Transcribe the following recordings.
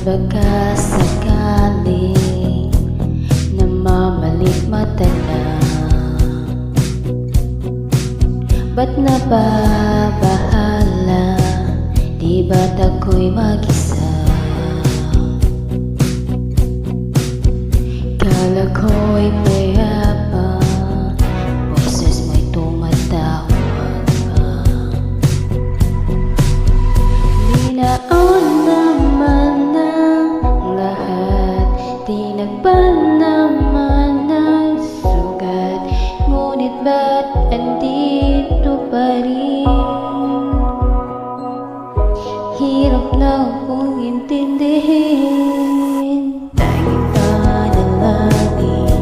baka sakaling namamalit mata na? Ba't nababahala? Di ba't ako'y mag-isa? Kala ko'y mayabang, boses mo'y tumatawag pa. Linaon naman ang lahat, tinagpan naman ang sugat, ngunit ba't andito pa rin? Hirap na akong intindihin. Tanging panalangin,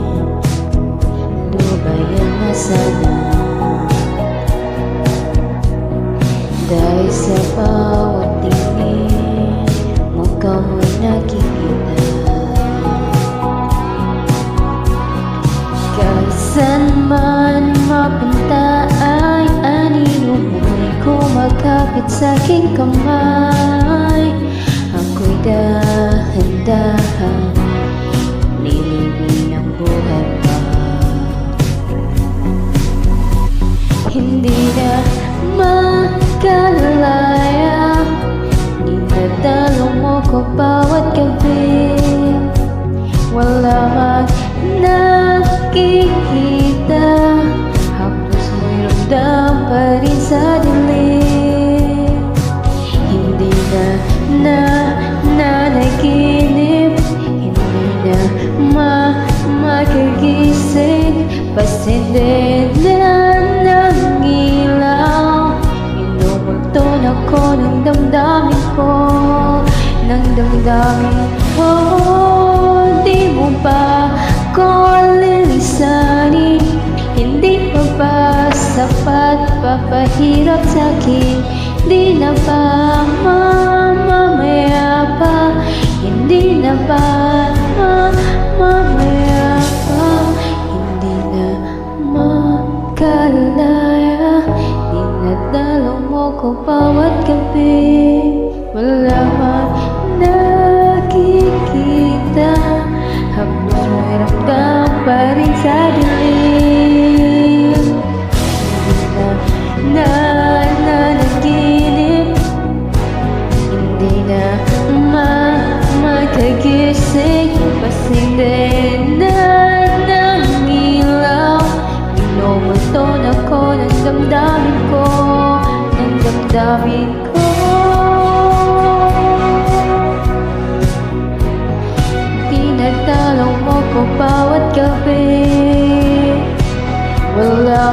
lubayan na sana. Dahil sa bawat tingin, mukha mo'y nakikita. Kahit saan man mapunta ay anino mo'y kumakapit sa aking kamay. Ako'y dahan-dahan nilibing ang buhay pa. Hindi na makalaya, dinadalo mo ko bawat gabi. Wala mang nakikita, haplos mo'y ramdam pa rin sa dilim. Hindi na nanaginip, hindi na makagising. Pasindin na ng ilaw, minumulton ako ng damdamin ko, ng damdamin ko. Di mo ba ko lilisanin? Hindi pa ba sapat papahirap sa'kin? Di na ba mamamaya pa? Hindi na ba mamamaya pa? Hindi na makalaya, dinadalo mo ko bawat gabi. Wala mang nakikita, haplos mo'y ramdam pa rin sa dilim. Hindi na nanaginip, hindi na makagising. Pasindin na ng ilaw, minumulton ako ng damdamin ko, ng damdamin ko. Pinagdalaw mo ko bawat gabi. Wala